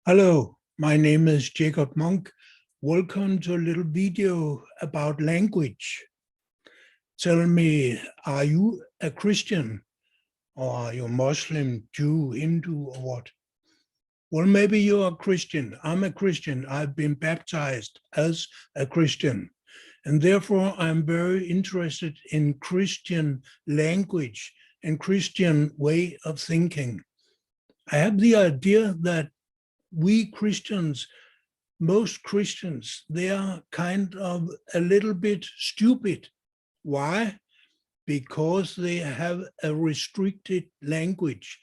Hello, my name is Jacob Monk. Welcome to a little video about language. Tell me, are you a Christian or are you Muslim, Jew, Hindu, or what? Well, maybe you're a Christian. I'm a Christian. I've been baptized as a Christian. And therefore, I'm very interested in Christian language and Christian way of thinking. I have the idea that we Christians, most Christians, they are kind of a little bit stupid. Why? Because they have a restricted language.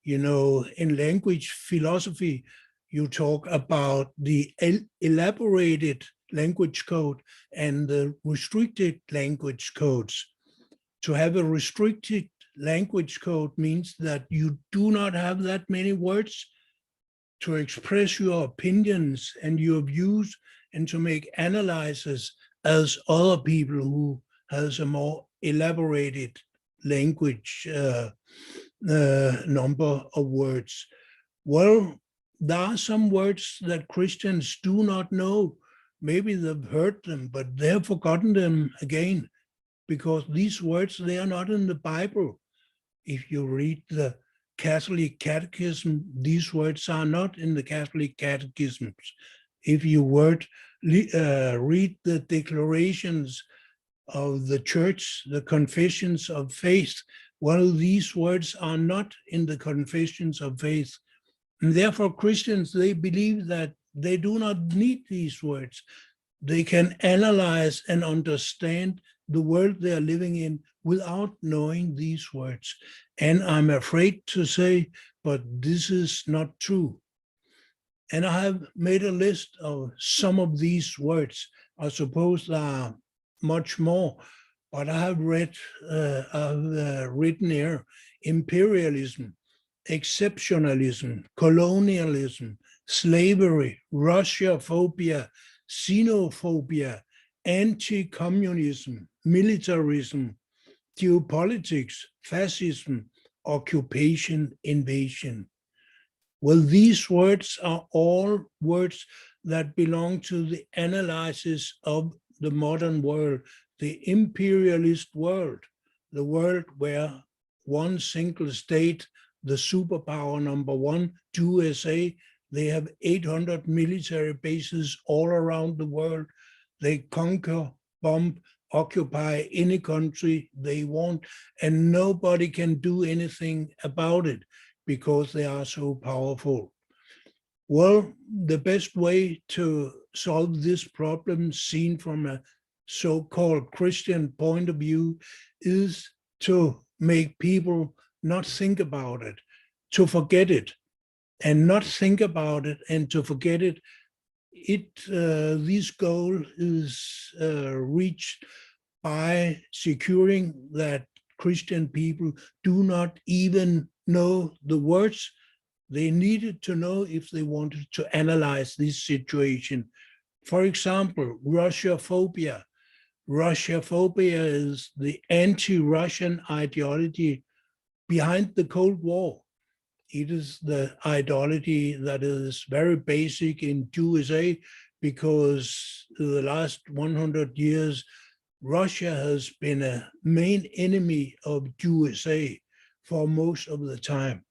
You know, in language philosophy, you talk about the elaborated language code and the restricted language codes. To have a restricted language code means that you do not have that many words to express your opinions and your views and to make analyses as other people who has a more elaborated language number of words. Well, there are some words that Christians do not know. Maybe they've heard them, but they've forgotten them again because these words, they are not in the Bible. If you read the Catholic Catechism, these words are not in the Catholic catechisms. If you read the declarations of the church, the confessions of faith, well, these words are not in the confessions of faith. And therefore, Christians, they believe that they do not need these words. They can analyze and understand the world they are living in without knowing these words. And I'm afraid to say, but this is not true. And I have made a list of some of these words. I suppose there are much more, but I have written here: imperialism, exceptionalism, colonialism, slavery, Russia-phobia, xenophobia, anti-communism, militarism, geopolitics, fascism, occupation, invasion. Well, these words are all words that belong to the analysis of the modern world, the imperialist world, the world where one single state, the superpower number one, USA, they have 800 military bases all around the world. They conquer, bomb, occupy any country they want, and nobody can do anything about it because they are so powerful. Well, the best way to solve this problem, seen from a so-called Christian point of view, is to make people not think about it, to forget it, and not think about it and to forget it. This goal is reached by securing that Christian people do not even know the words they needed to know if they wanted to analyze this situation. For example, Russia-phobia. Russia-phobia is the anti-Russian ideology behind the Cold War. It is the ideology that is very basic in USA because the last 100 years, Russia has been a main enemy of USA for most of the time.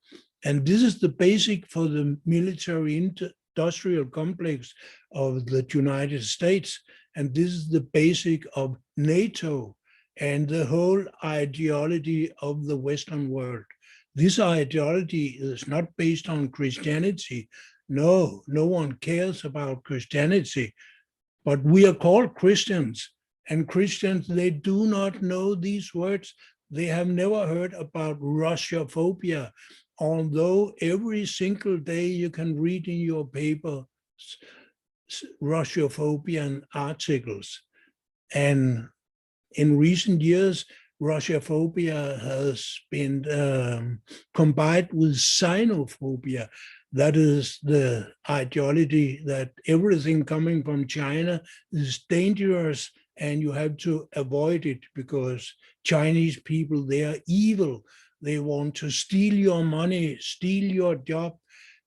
And this is the basic for the military industrial complex of the United States. And this is the basic of NATO and the whole ideology of the Western world. This ideology is not based on Christianity. No, no one cares about Christianity, but we are called Christians. And Christians, they do not know these words. They have never heard about Russia-phobia, although every single day you can read in your paper Russia-phobian articles. And in recent years, Russia-phobia has been combined with xenophobia. That is the ideology that everything coming from China is dangerous and you have to avoid it because Chinese people, they are evil. They want to steal your money, steal your job,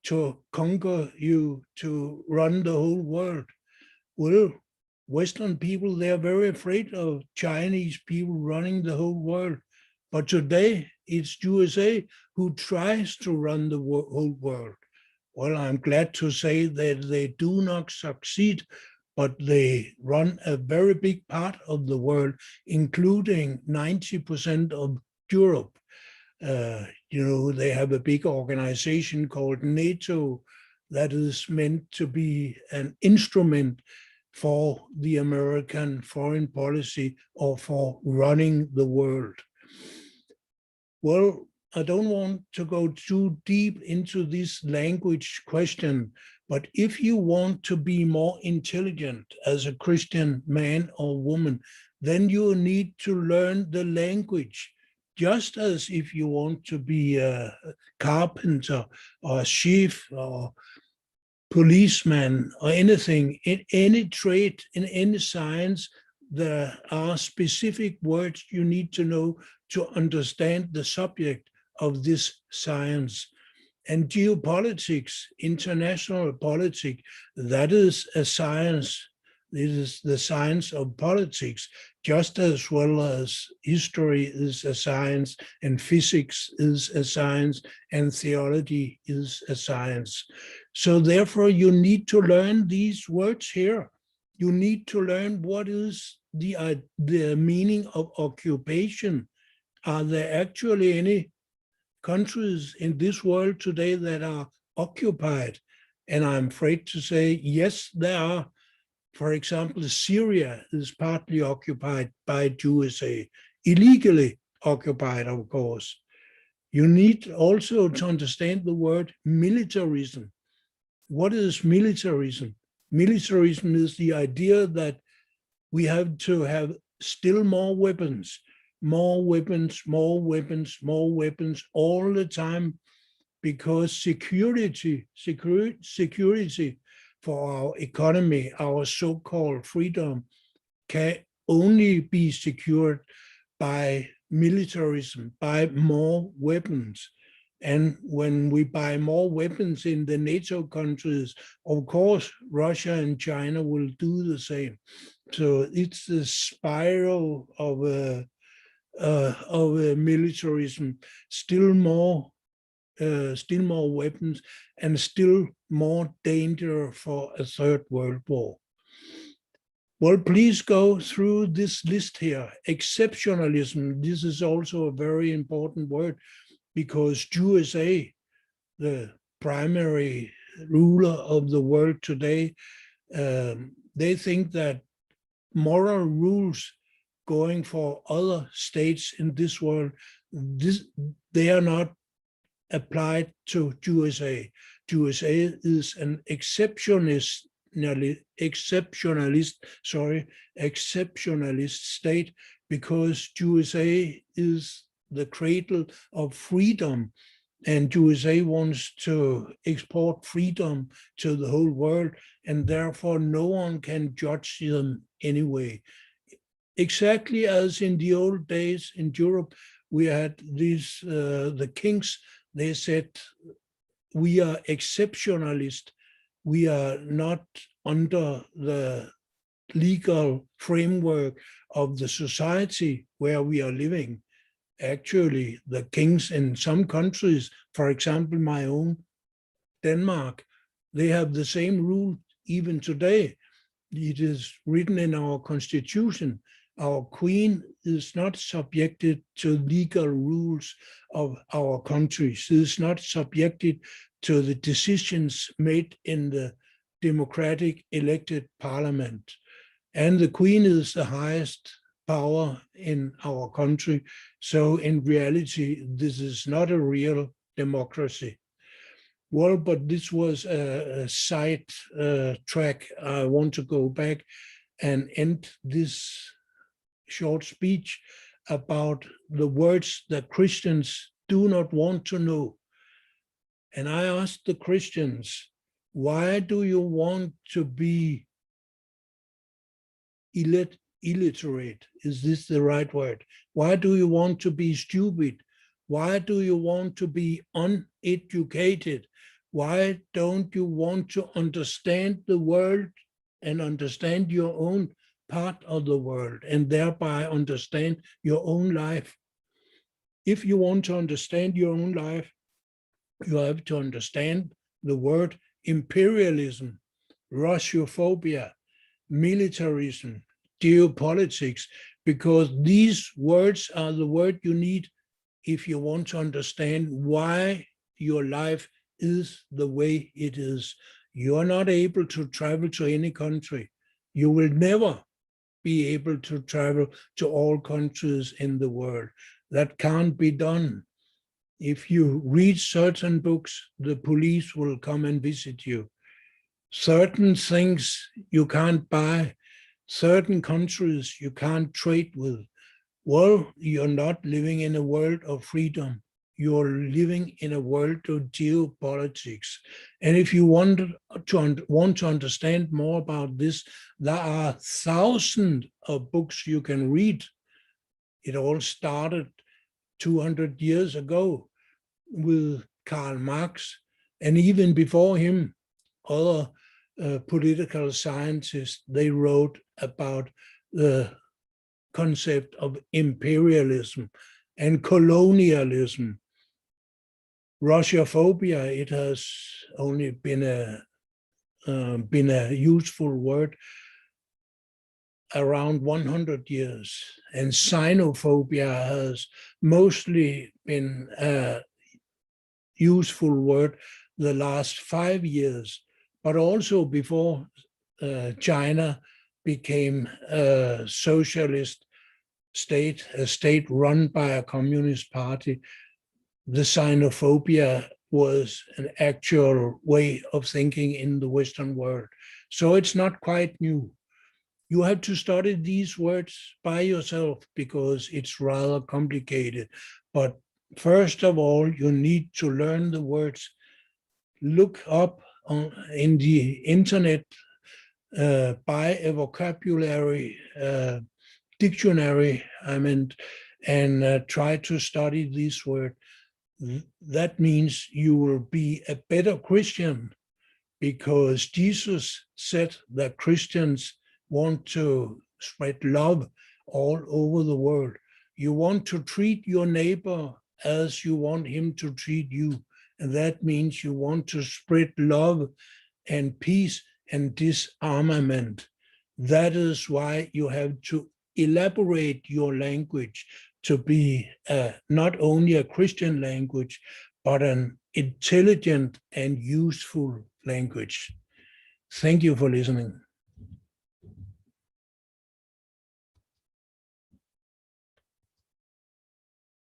to conquer you, to run the whole world. Well, Western people, they are very afraid of Chinese people running the whole world. But today it's USA who tries to run the whole world. Well, I'm glad to say that they do not succeed, but they run a very big part of the world, including 90% of Europe. They have a big organization called NATO that is meant to be an instrument for the American foreign policy or for running the world. Well, I don't want to go too deep into this language question, but if you want to be more intelligent as a Christian man or woman, then you need to learn the language. Just as if you want to be a carpenter or a chef or policeman or anything, in any trade, in any science, there are specific words you need to know to understand the subject of this science. And geopolitics, international politics, that is a science. It is the science of politics, just as well as history is a science, and physics is a science, and theology is a science. So therefore, you need to learn these words here. You need to learn what is the meaning of occupation. Are there actually any countries in this world today that are occupied? And I'm afraid to say, yes, there are. For example, Syria is partly occupied by USA, illegally occupied, of course. You need also to understand the word militarism. What is militarism? Militarism is the idea that we have to have still more weapons, more weapons, more weapons, more weapons all the time, because security for our economy, our so-called freedom, can only be secured by militarism, by more weapons. And when we buy more weapons in the NATO countries, of course, Russia and China will do the same. So it's a spiral of militarism, still more weapons, and still more danger for a third world war. Well, please go through this list here. Exceptionalism, this is also a very important word, because USA, the primary ruler of the world today, they think that moral rules going for other states in this world, they are not applied to USA. USA is an exceptionalist state, because USA is the cradle of freedom, and USA wants to export freedom to the whole world, and therefore no one can judge them anyway. Exactly as in the old days in Europe, we had these, the kings, they said, we are exceptionalist. We are not under the legal framework of the society where we are living. Actually, the kings in some countries, for example, my own Denmark, they have the same rule even today. It is written in our constitution. Our queen is not subjected to legal rules of our country. She is not subjected to the decisions made in the democratic elected parliament. And the queen is the highest power in our country. So in reality, this is not a real democracy. Well, but this was a side track. I want to go back and end this short speech about the words that Christians do not want to know. And I asked the Christians, why do you want to be illiterate? Is this the right word? Why do you want to be stupid? Why do you want to be uneducated? Why don't you want to understand the world and understand your own part of the world and thereby understand your own life? If you want to understand your own life, you have to understand the word imperialism, Russophobia, militarism, geopolitics, because these words are the word you need if you want to understand why your life is the way it is. You are not able to travel to any country. You will never be able to travel to all countries in the world. That can't be done. If you read certain books, the police will come and visit you. Certain things you can't buy, certain countries you can't trade with. Well, you're not living in a world of freedom. You're living in a world of geopolitics. And if you want to understand more about this, there are thousands of books you can read. It all started 200 years ago with Karl Marx, and even before him, other political scientists, they wrote about the concept of imperialism and colonialism. Russophobia, it has only been a useful word around 100 years, and xenophobia has mostly been a useful word the last 5 years, but also before China became a socialist state, a state run by a communist party. The xenophobia was an actual way of thinking in the Western world. So it's not quite new. You have to study these words by yourself because it's rather complicated. But first of all, you need to learn the words. Look up in the internet, buy a vocabulary dictionary, and try to study this word. That means you will be a better Christian, because Jesus said that Christians want to spread love all over the world. You want to treat your neighbor as you want him to treat you. And that means you want to spread love and peace and disarmament. That is why you have to elaborate your language to be not only a Christian language, but an intelligent and useful language. Thank you for listening.